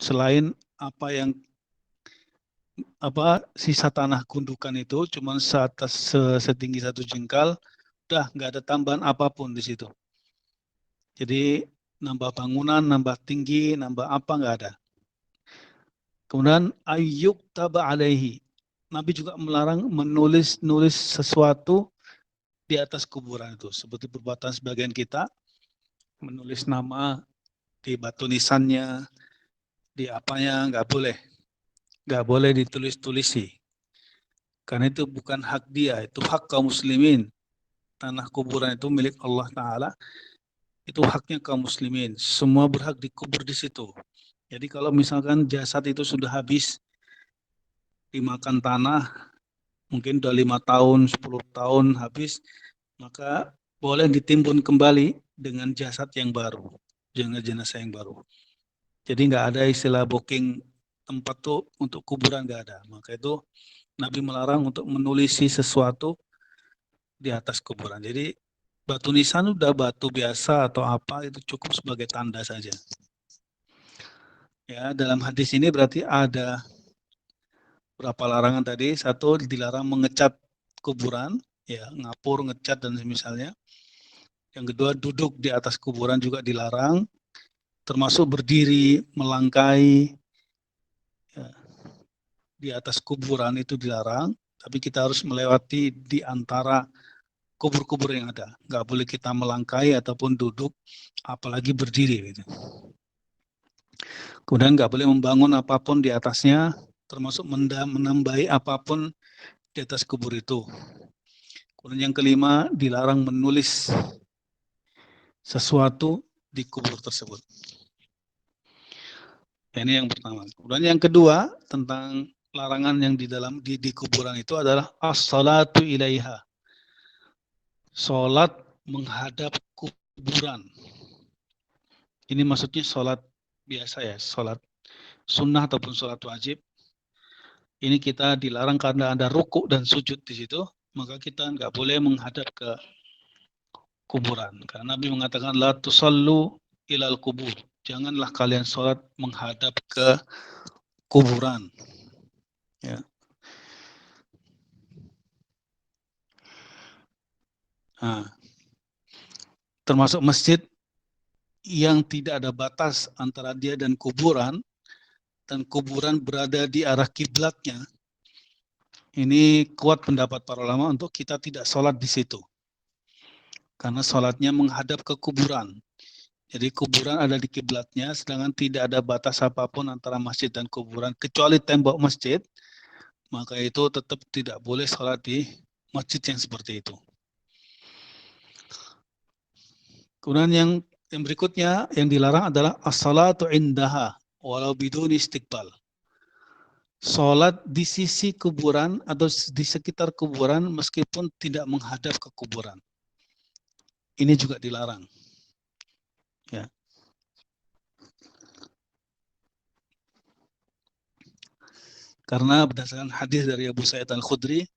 selain apa yang sisa tanah gundukan itu cuma setinggi 1 jengkal, udah nggak ada tambahan apapun di situ. Jadi nambah bangunan, nambah tinggi, nambah apa nggak ada. Kemudian ayyuk taba alaihi. Nabi juga melarang menulis sesuatu di atas kuburan itu. Seperti perbuatan sebagian kita, menulis nama di batu nisannya, di apanya, nggak boleh. Nggak boleh ditulis-tulisi. Karena itu bukan hak dia, itu hak kaum muslimin. Tanah kuburan itu milik Allah Ta'ala, itu haknya kaum muslimin. Semua berhak dikubur di situ. Jadi kalau misalkan jasad itu sudah habis dimakan tanah, mungkin udah 5 tahun, 10 tahun habis, maka boleh ditimbun kembali dengan jasad yang baru, dengan jenazah yang baru. Jadi nggak ada istilah booking tempat tuh untuk kuburan, nggak ada. Maka itu Nabi melarang untuk menulisi sesuatu di atas kuburan. Jadi batu nisan udah batu biasa atau apa itu cukup sebagai tanda saja. Ya, dalam hadis ini berarti ada berapa larangan tadi? Satu, dilarang mengecat kuburan, ya, ngapur, ngecat dan misalnya. Yang kedua, duduk di atas kuburan juga dilarang, termasuk berdiri, melangkai, ya, di atas kuburan itu dilarang, tapi kita harus melewati di antara kubur-kubur yang ada. Nggak boleh kita melangkai ataupun duduk, apalagi berdiri. Gitu. Kemudian nggak boleh membangun apapun di atasnya, termasuk menambahi apapun di atas kubur itu. Kemudian yang kelima, dilarang menulis sesuatu di kubur tersebut. Ini yang pertama. Kemudian yang kedua, tentang larangan yang di kuburan itu adalah as-salatu ilaiha. Salat menghadap kuburan. Ini maksudnya salat biasa ya, salat sunnah ataupun salat wajib. Ini kita dilarang karena ada rukuk dan sujud di situ, maka kita nggak boleh menghadap ke kuburan. Karena Nabi mengatakan la tusallu ilal kubur. Janganlah kalian sholat menghadap ke kuburan. Ya. Nah, termasuk masjid yang tidak ada batas antara dia dan kuburan berada di arah kiblatnya. Ini kuat pendapat para ulama untuk kita tidak sholat di situ. Karena sholatnya menghadap ke kuburan. Jadi kuburan ada di kiblatnya, sedangkan tidak ada batas apapun antara masjid dan kuburan, kecuali tembok masjid, maka itu tetap tidak boleh sholat di masjid yang seperti itu. Kemudian yang berikutnya yang dilarang adalah as-salatu indaha walau bidun istiqbal. Sholat di sisi kuburan atau di sekitar kuburan meskipun tidak menghadap ke kuburan. Ini juga dilarang. Ya. Karena berdasarkan hadis dari Abu Sa'id Al-Khudri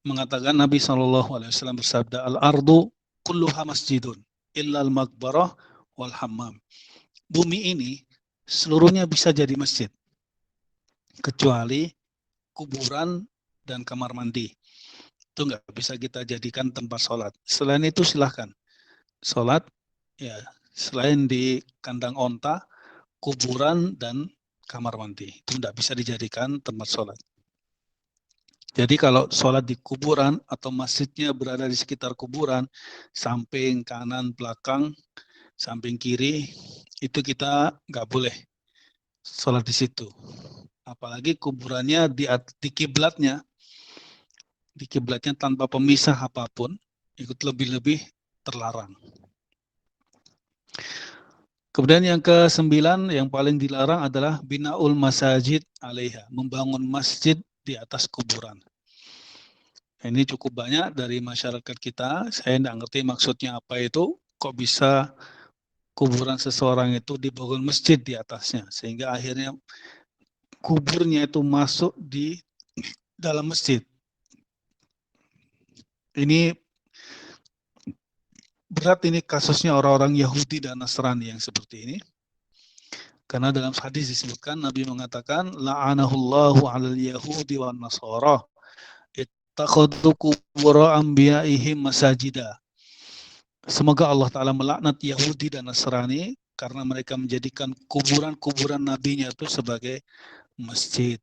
mengatakan Nabi SAW bersabda, al-ardu kulluha masjidun illa al-maqbarah wal hammam. Bumi ini seluruhnya bisa jadi masjid kecuali kuburan dan kamar mandi. Itu nggak bisa kita jadikan tempat sholat. Selain itu silahkan sholat, ya, selain di kandang onta, kuburan dan kamar mandi. Itu nggak bisa dijadikan tempat sholat. Jadi kalau sholat di kuburan atau masjidnya berada di sekitar kuburan, samping kanan, belakang, samping kiri, itu kita nggak boleh sholat di situ. Apalagi kuburannya di kiblatnya tanpa pemisah apapun, ikut lebih-lebih terlarang. Kemudian yang ke-9 yang paling dilarang adalah binaul masajid alaiha, membangun masjid di atas kuburan. Ini cukup banyak dari masyarakat kita, saya tidak ngerti maksudnya apa itu, kok bisa kuburan seseorang itu dibangun masjid di atasnya, sehingga akhirnya kuburnya itu masuk di dalam masjid. Ini berat, ini kasusnya orang-orang Yahudi dan Nasrani yang seperti ini. Karena dalam hadis disebutkan Nabi mengatakan la'anahullahu 'alal yahudi wan nasara ittakhadhu qubur anbiya'ihim masajida. Semoga Allah Ta'ala melaknat Yahudi dan Nasrani karena mereka menjadikan kuburan-kuburan nabinya itu sebagai masjid.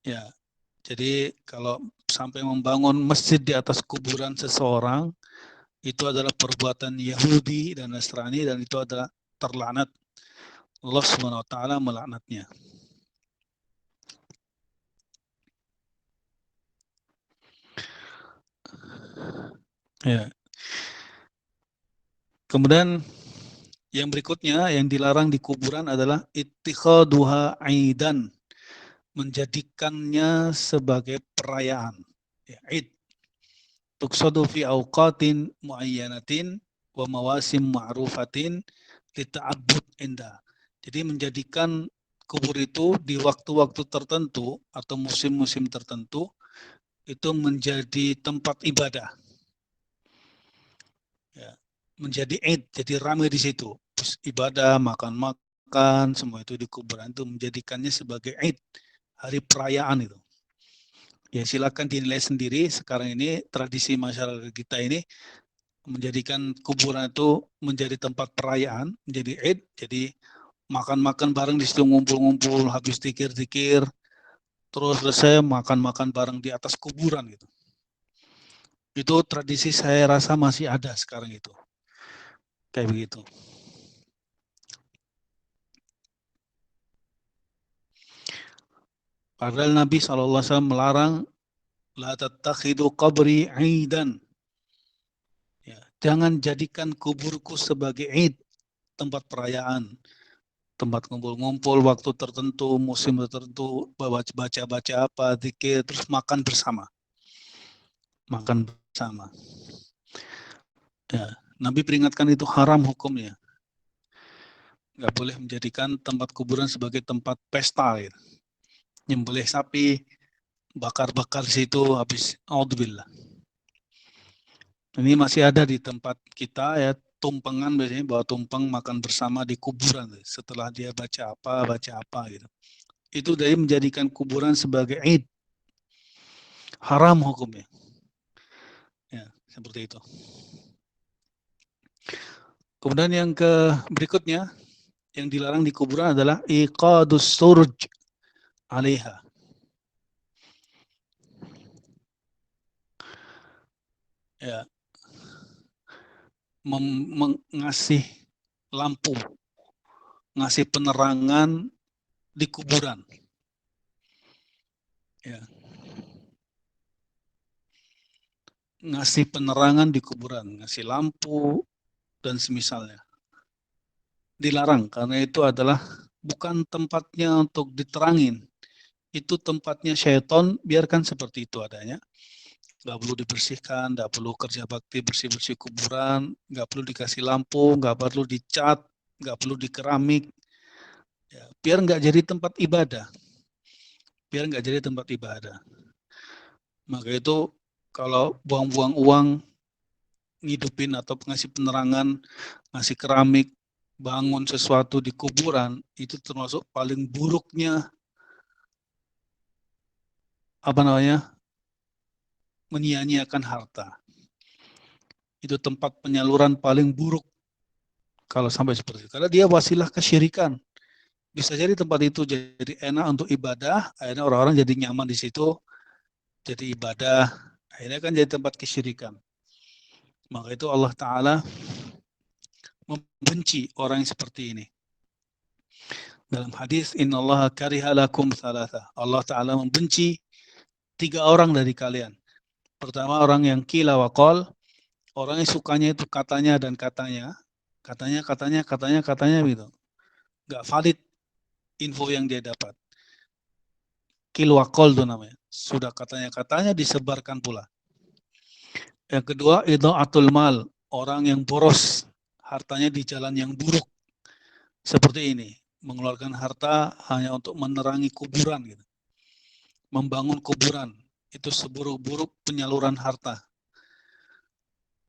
Ya, jadi kalau sampai membangun masjid di atas kuburan seseorang, itu adalah perbuatan Yahudi dan Nasrani dan itu adalah terlaknat. Allah Subhanahu wa taala melaknatnya. Ya. Kemudian yang berikutnya yang dilarang di kuburan adalah ittikhaduha aidan, menjadikannya sebagai perayaan. Ya, Id. Tuqsadu fi awqatin muayyanatin wa mawasim ma'rufatin lita'abbud indah. Jadi menjadikan kubur itu di waktu-waktu tertentu atau musim-musim tertentu itu menjadi tempat ibadah. Ya, menjadi Id, jadi ramai di situ. Terus ibadah, makan-makan, semua itu di kuburan itu menjadikannya sebagai Id, hari perayaan itu. Ya silakan dinilai sendiri sekarang ini tradisi masyarakat kita ini menjadikan kuburan itu menjadi tempat perayaan, menjadi Id, jadi makan-makan bareng di situ, ngumpul-ngumpul, habis zikir-zikir, terus selesai makan-makan bareng di atas kuburan gitu. Itu tradisi saya rasa masih ada sekarang itu. Kayak begitu. Padahal Nabi SAW melarang la tattakhidu qabri 'idan. Ya, jangan jadikan kuburku sebagai Id, tempat perayaan, tempat ngumpul-ngumpul waktu tertentu, musim tertentu, baca-baca apa, zikir, terus makan bersama. Makan bersama. Ya, Nabi peringatkan itu haram hukumnya. Nggak boleh menjadikan tempat kuburan sebagai tempat pesta. Gitu. Nyembelih sapi, bakar-bakar di situ, habis audzubillah. Ini masih ada di tempat kita ya, tumpengan biasanya bawa tumpeng makan bersama di kuburan setelah dia baca apa gitu. Itu dari menjadikan kuburan sebagai Id. Haram hukumnya. Ya, seperti itu. Kemudian yang berikutnya yang dilarang di kuburan adalah iqadus surj 'alaiha. Ya. Mengasih lampu, ngasih penerangan di kuburan. Ya. Ngasih penerangan di kuburan, ngasih lampu dan semisalnya. Dilarang karena itu adalah bukan tempatnya untuk diterangin. Itu tempatnya syaitan, biarkan seperti itu adanya. Nggak perlu dibersihkan, nggak perlu kerja bakti bersih-bersih kuburan, nggak perlu dikasih lampu, nggak perlu dicat, nggak perlu dikeramik. Ya, biar nggak jadi tempat ibadah. Biar nggak jadi tempat ibadah. Maka itu kalau buang-buang uang, ngidupin atau ngasih penerangan, ngasih keramik, bangun sesuatu di kuburan, itu termasuk paling buruknya menyia-nyiakan harta. Itu tempat penyaluran paling buruk kalau sampai seperti itu. Karena dia wasilah kesyirikan. Bisa jadi tempat itu jadi enak untuk ibadah, akhirnya orang-orang jadi nyaman di situ, jadi ibadah, akhirnya kan jadi tempat kesyirikan. Maka itu Allah Ta'ala membenci orang yang seperti ini. Dalam hadis, innallaha kariha lakum thalatha. Allah Ta'ala membenci 3 orang dari kalian. Pertama, orang yang qila wa qal, orang yang sukanya itu katanya dan katanya. Katanya gitu. Nggak valid info yang dia dapat. Qil wa qal itu namanya. Sudah katanya disebarkan pula. Yang kedua, idha'atul mal. Orang yang boros hartanya di jalan yang buruk. Seperti ini. Mengeluarkan harta hanya untuk menerangi kuburan. Gitu. Membangun kuburan. Itu seburuk-buruk penyaluran harta.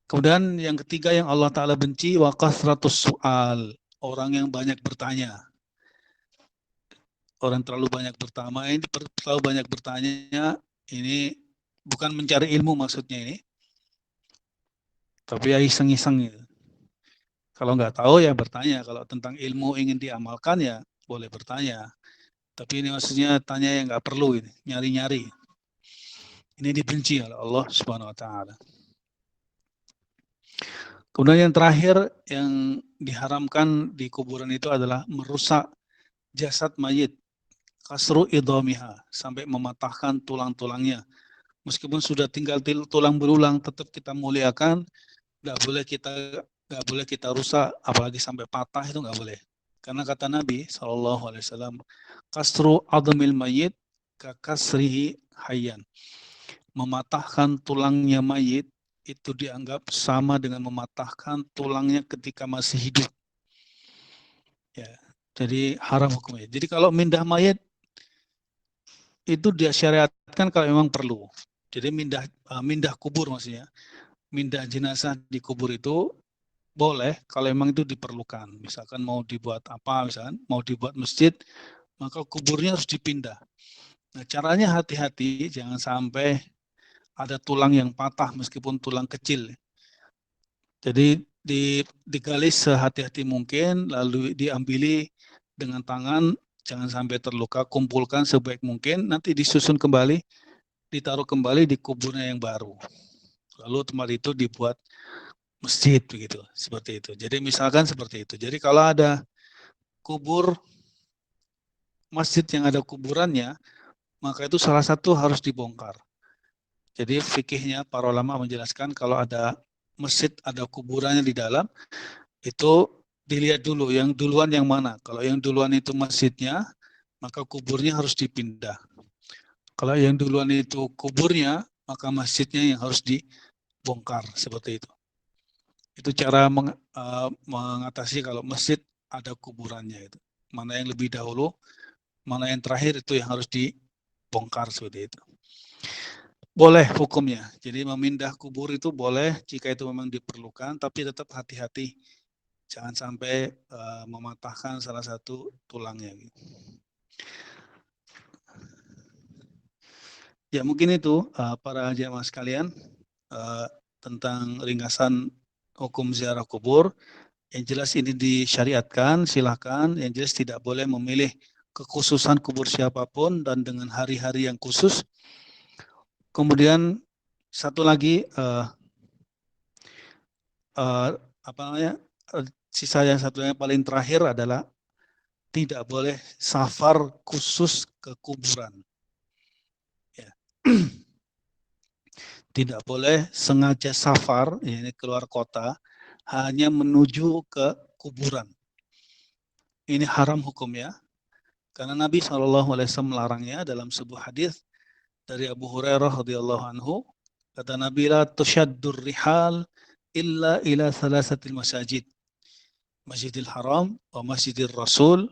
Kemudian yang ketiga yang Allah Ta'ala benci, wa kasratus su'al. orang yang banyak bertanya. Orang terlalu banyak bertanya, ini bukan mencari ilmu maksudnya ini, tapi ya iseng-iseng gitu. Kalau nggak tahu ya bertanya, kalau tentang ilmu ingin diamalkan ya boleh bertanya. Tapi ini maksudnya tanya yang nggak perlu ini, nyari-nyari. Ini dibenci oleh Allah Subhanahu wa taala. Kemudian yang terakhir yang diharamkan di kuburan itu adalah merusak jasad mayit, kasru idhamiha, sampai mematahkan tulang-tulangnya. Meskipun sudah tinggal tulang berulang, tetap kita muliakan, nggak boleh kita rusak, apalagi sampai patah itu nggak boleh. Karena kata Nabi SAW, kasru adamil mayit kakasrihi hayyan. Mematahkan tulangnya mayit itu dianggap sama dengan mematahkan tulangnya ketika masih hidup. Ya, jadi haram hukumnya. Jadi kalau mindah mayit itu dia syariatkan kalau memang perlu. Jadi mindah kubur maksudnya. Mindah jenazah di kubur itu boleh kalau memang itu diperlukan. Misalkan mau dibuat apa, misalkan mau dibuat masjid, maka kuburnya harus dipindah. Nah, caranya hati-hati, jangan sampai ada tulang yang patah meskipun tulang kecil. Jadi digali sehati-hati mungkin, lalu diambili dengan tangan, jangan sampai terluka, kumpulkan sebaik mungkin, nanti disusun kembali, ditaruh kembali di kuburnya yang baru. Lalu tempat itu dibuat masjid begitu, seperti itu. Jadi misalkan seperti itu. Jadi kalau ada kubur masjid yang ada kuburannya, maka itu salah satu harus dibongkar. Jadi fikihnya para ulama menjelaskan kalau ada masjid ada kuburannya di dalam, itu dilihat dulu yang duluan yang mana. Kalau yang duluan itu masjidnya, maka kuburnya harus dipindah. Kalau yang duluan itu kuburnya, maka masjidnya yang harus dibongkar, seperti itu. Itu cara mengatasi kalau masjid ada kuburannya itu. Mana yang lebih dahulu, mana yang terakhir itu yang harus dibongkar, seperti itu. Boleh hukumnya. Jadi memindah kubur itu boleh jika itu memang diperlukan, tapi tetap hati-hati. Jangan sampai mematahkan salah satu tulangnya. Ya mungkin itu para jamaah sekalian tentang ringkasan hukum ziarah kubur. Yang jelas ini disyariatkan, silakan. Yang jelas tidak boleh memilih kekhususan kubur siapapun dan dengan hari-hari yang khusus. Kemudian satu lagi apa namanya? Sisa yang satunya paling terakhir adalah tidak boleh safar khusus ke kuburan. Ya. Tidak boleh sengaja safar, ini keluar kota, hanya menuju ke kuburan. Ini haram hukumnya, karena Nabi SAW melarangnya dalam sebuah hadis dari Abu Hurairah radhiyallahu anhu. Kata Nabi, la tushaddur rihal illa ila thalathatil masajid. Masjidil Haram, wa Masjidil Rasul,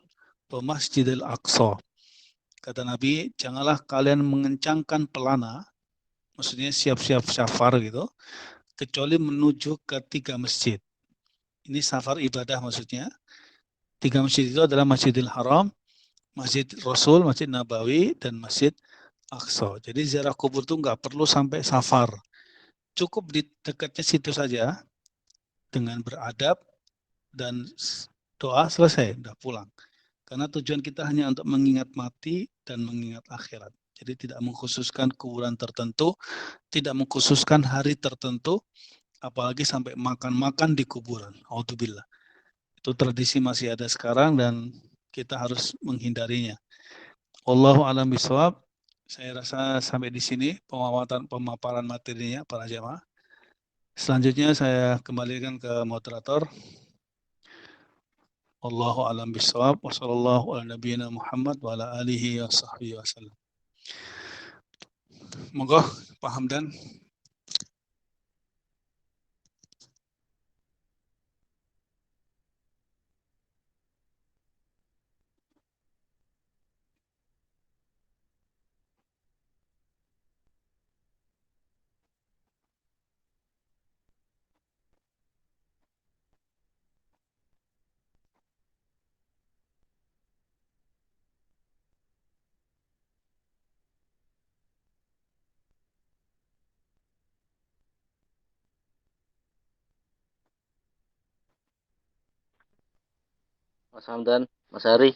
wa Masjidil Aqsa. Kata Nabi, janganlah kalian mengencangkan pelana, maksudnya siap-siap safar gitu, kecuali menuju ke 3 masjid. Ini safar ibadah maksudnya. 3 masjid itu adalah Masjidil Haram, Masjid Rasul, Masjid Nabawi, dan Masjid Aqsa. Jadi ziarah kubur itu nggak perlu sampai safar. Cukup di dekatnya situ saja, dengan beradab dan doa selesai, udah pulang. Karena tujuan kita hanya untuk mengingat mati dan mengingat akhirat. Jadi tidak mengkhususkan kuburan tertentu, tidak mengkhususkan hari tertentu, apalagi sampai makan-makan di kuburan. Alhamdulillah. Itu tradisi masih ada sekarang dan kita harus menghindarinya. Wallahu a'lam bishawab. Saya rasa sampai di sini pemaparan materinya para jamaah. Selanjutnya saya kembalikan ke moderator. Wallahu a'lam bishawab. Wassallallahu ala nabiyyina Muhammad wa ala alihi wa sahbihi wasallam. Moga Pak Hamdan. Mas Hamdan, Mas Hari.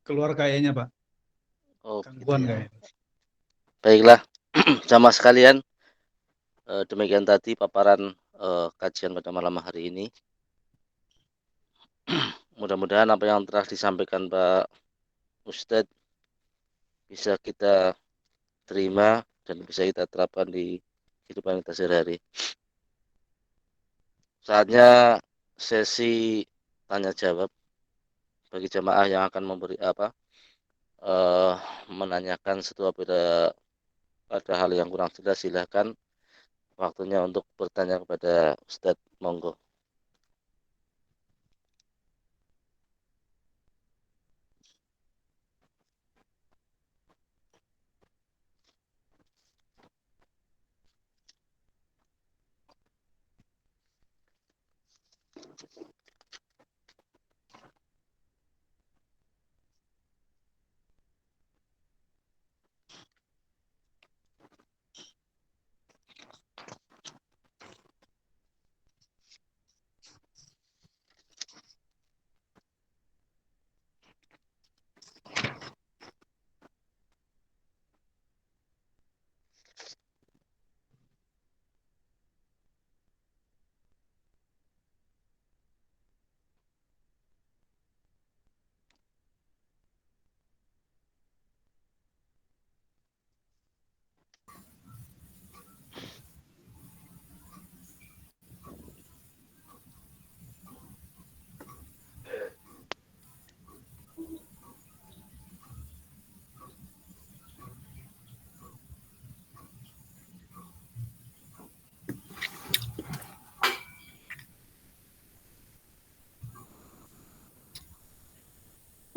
Keluar kayaknya Pak, Oh, gitu gangguan ya. kayaknya. Baiklah, jamaah sekalian, demikian tadi paparan kajian pada malam hari ini. Mudah-mudahan apa yang telah disampaikan Pak Ustadz bisa kita terima dan bisa kita terapkan di kehidupan kita sehari-hari. Saatnya sesi tanya jawab bagi jamaah yang akan memberi eh, menanyakan sesuatu pada hal yang kurang jelas, silahkan waktunya untuk bertanya kepada Ustadz, monggo.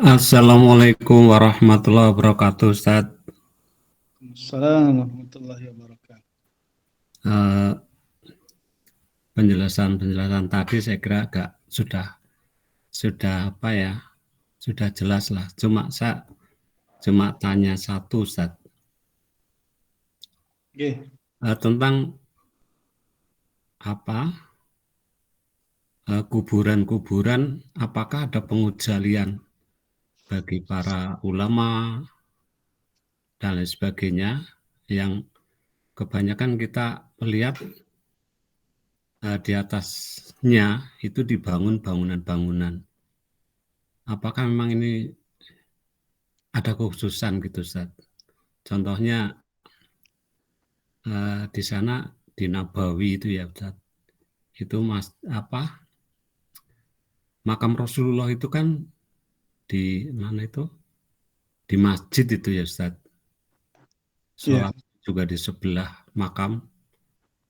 Assalamualaikum warahmatullahi wabarakatuh, Ustaz. Assalamualaikum warahmatullahi wabarakatuh. Penjelasan tadi saya kira agak sudah apa ya, sudah jelas lah. Saya tanya satu, Ustaz. Tentang kuburan-kuburan, apakah ada pengujalian bagi para ulama dan lain sebagainya, yang kebanyakan kita melihat di atasnya itu dibangun bangunan-bangunan. Apakah memang ini ada kekhususan gitu, Ustaz? Contohnya di sana di Nabawi itu ya, Ustaz. Itu makam Rasulullah itu kan di mana itu? Di masjid itu ya, Ustaz. Sholat juga di sebelah makam.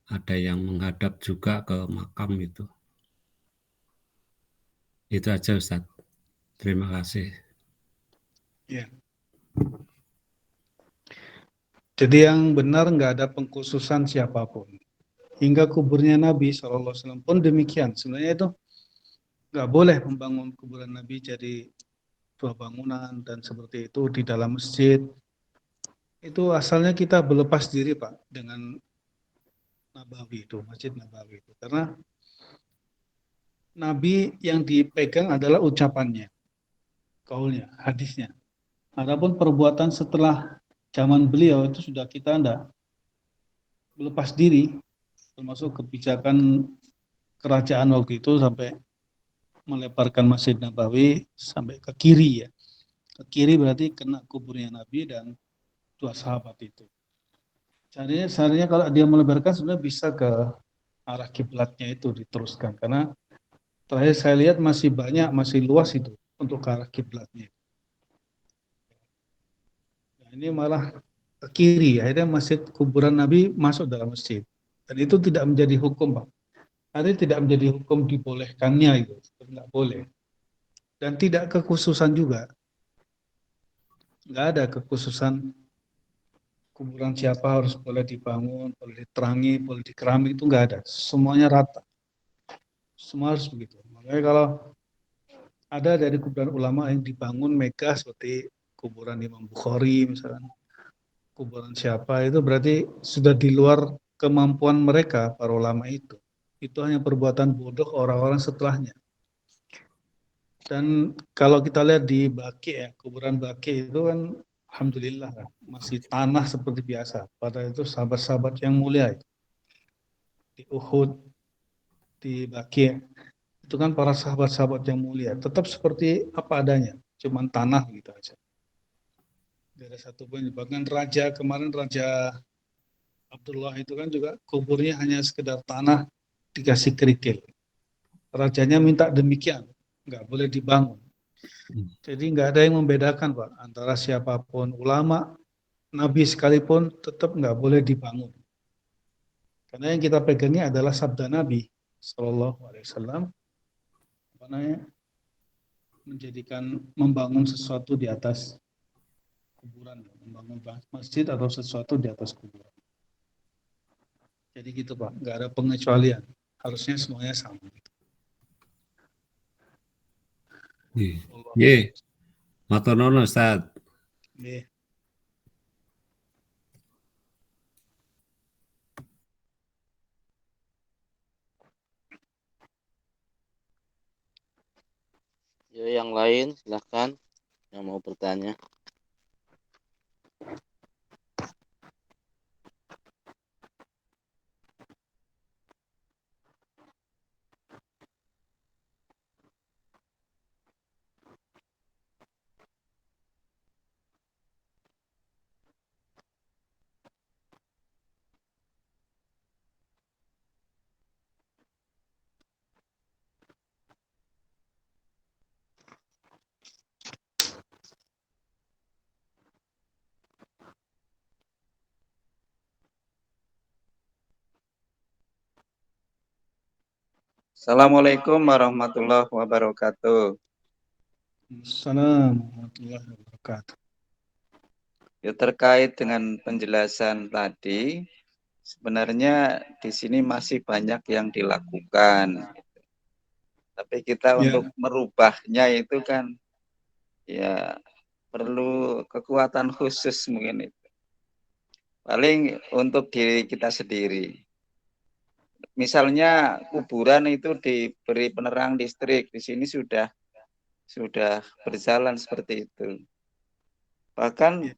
Ada yang menghadap juga ke makam itu. Itu aja, Ustaz. Terima kasih. Ya. Jadi yang benar nggak ada pengkhususan siapapun. Hingga kuburnya Nabi SAW pun demikian. Sebenarnya itu nggak boleh membangun kuburan Nabi jadi dua bangunan dan seperti itu di dalam masjid. Itu asalnya kita berlepas diri Pak dengan Nabawi itu, Masjid Nabawi itu. Karena Nabi yang dipegang adalah ucapannya, kaulnya, hadisnya. Adapun perbuatan setelah zaman beliau itu sudah kita anda melepas diri, termasuk kebijakan kerajaan waktu itu sampai melebarkan Masjid Nabawi sampai ke kiri ya. Ke kiri berarti kena kuburnya Nabi dan dua sahabat itu. Sebenarnya kalau dia melebarkan sebenarnya bisa ke arah kiblatnya itu diteruskan karena terakhir saya lihat masih banyak, masih luas itu untuk ke arah kiblatnya. Nah, ini malah ke kiri, akhirnya masjid kuburan Nabi masuk dalam masjid. Dan itu tidak menjadi hukum, Pak. Artinya tidak menjadi hukum dibolehkannya itu, tidak boleh. Dan tidak kekhususan juga, nggak ada kekhususan kuburan siapa harus boleh dibangun, boleh diterangi, boleh dikerami, itu nggak ada. Semuanya rata. Semua harus begitu. Makanya kalau ada dari kuburan ulama yang dibangun megah seperti kuburan Imam Bukhari misalnya, kuburan siapa itu berarti sudah di luar kemampuan mereka para ulama itu. itu hanya perbuatan bodoh orang-orang setelahnya. Dan kalau kita lihat di Baqi ya, kuburan Baqi itu kan alhamdulillah kan, masih tanah seperti biasa. Padahal itu sahabat-sahabat yang mulia itu. Di Uhud, di Baqi itu kan para sahabat-sahabat yang mulia, tetap seperti apa adanya, cuman tanah gitu aja. Tidak ada satu pun. Bahkan raja kemarin, Raja Abdullah itu kan juga kuburnya hanya sekedar tanah dikasih kerikil. Rajanya minta demikian, nggak boleh dibangun. Jadi nggak ada yang membedakan Pak antara siapapun, ulama, nabi sekalipun tetap nggak boleh dibangun. Karena yang kita pegangnya adalah sabda Nabi Shallallahu Alaihi Wasallam, apa namanya, membangun sesuatu di atas kuburan, membangun masjid atau sesuatu di atas kuburan. Jadi gitu Pak, nggak ada pengecualian. Harusnya semuanya sama. Ye, matur nuwun Ustaz. Nggih. Ya, yang lain silahkan yang mau bertanya. Assalamualaikum warahmatullahi wabarakatuh. Assalamualaikum warahmatullahi wabarakatuh. Ya, terkait dengan penjelasan tadi, sebenarnya di sini masih banyak yang dilakukan. Tapi kita Ya, untuk merubahnya itu kan ya perlu kekuatan khusus mungkin itu. Paling untuk diri kita sendiri. Misalnya kuburan itu diberi penerang listrik, di sini sudah berjalan seperti itu. Bahkan ya.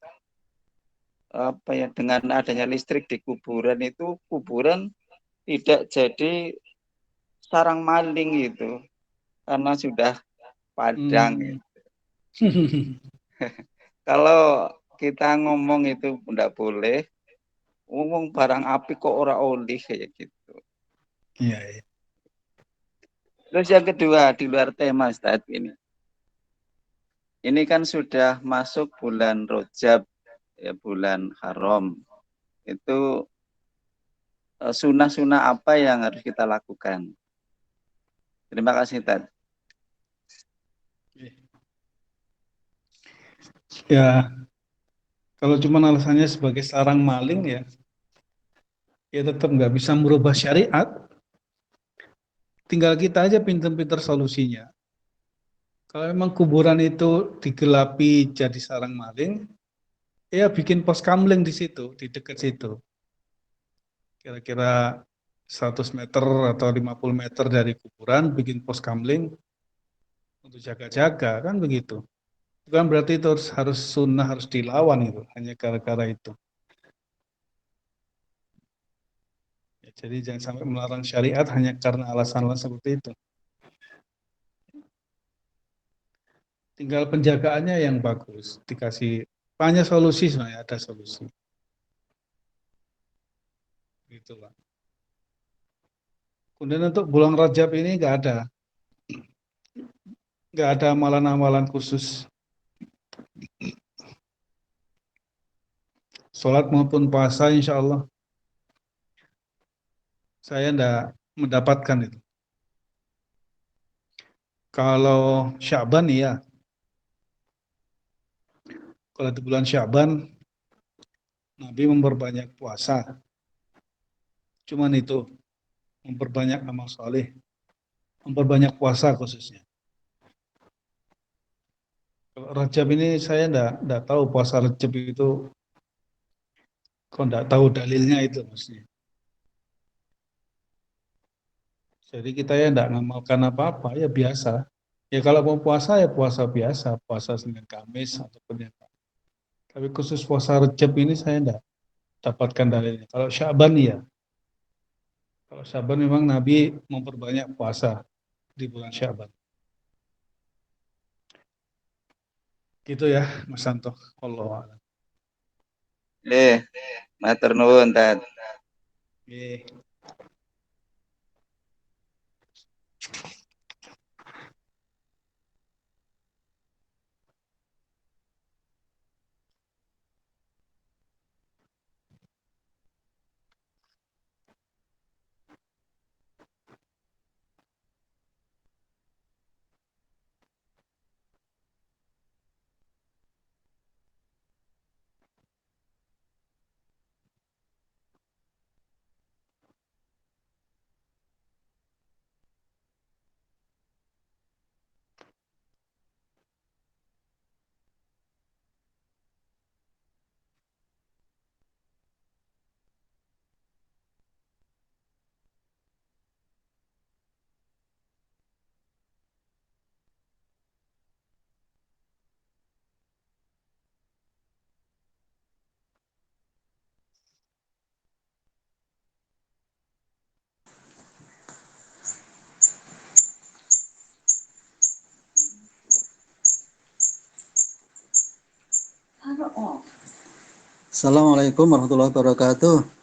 apa ya, dengan adanya listrik di kuburan itu kuburan tidak jadi sarang maling gitu karena sudah padang. Kalau kita ngomong itu tidak boleh, ngomong barang api kok ora oleh kayak gitu. Iya, iya. Terus yang kedua, di luar tema Ustaz ini kan sudah masuk bulan Rajab, ya bulan haram. Itu sunnah-sunnah apa yang harus kita lakukan? Terima kasih Ustaz. Ya, kalau cuma alasannya sebagai sarang maling ya tetap nggak bisa merubah syariat. Tinggal kita aja pinter-pinter solusinya. Kalau memang kuburan itu digelapi jadi sarang maling, ya bikin pos kamling di situ, di dekat situ. Kira-kira 100 meter atau 50 meter dari kuburan, bikin pos kamling untuk jaga-jaga, kan begitu. Bukan berarti itu harus sunnah, harus dilawan itu, hanya gara-gara itu. Ya, jadi jangan sampai melarang syariat hanya karena alasan-alasan seperti itu. Tinggal penjagaannya yang bagus, dikasih banyak solusi sebenarnya, ada solusi. Gitu lah. Kemudian untuk bulan Rajab ini nggak ada amalan-amalan khusus. Sholat maupun puasa, insya Allah saya nggak mendapatkan itu. Kalau Sya'ban iya. Kalau di bulan Sya'ban, Nabi memperbanyak puasa. Cuman itu, memperbanyak amal soleh, memperbanyak puasa khususnya. Kalau Rajab ini saya enggak tahu puasa Rajab itu, kok enggak tahu dalilnya itu maksudnya. Jadi kita ya enggak ngamalkan apa-apa, ya biasa. Ya kalau mau puasa ya puasa biasa, puasa Senin Kamis ataupun yang lain. Tapi khusus puasa Rejab ini saya enggak dapatkan dalilnya. Kalau Syaban iya. Kalau Syaban memang Nabi memperbanyak puasa di bulan Syaban. Gitu ya, Mas Santo. Wallahu a'lam. Matur nuwun, Tat. Oke. Assalamualaikum warahmatullahi wabarakatuh.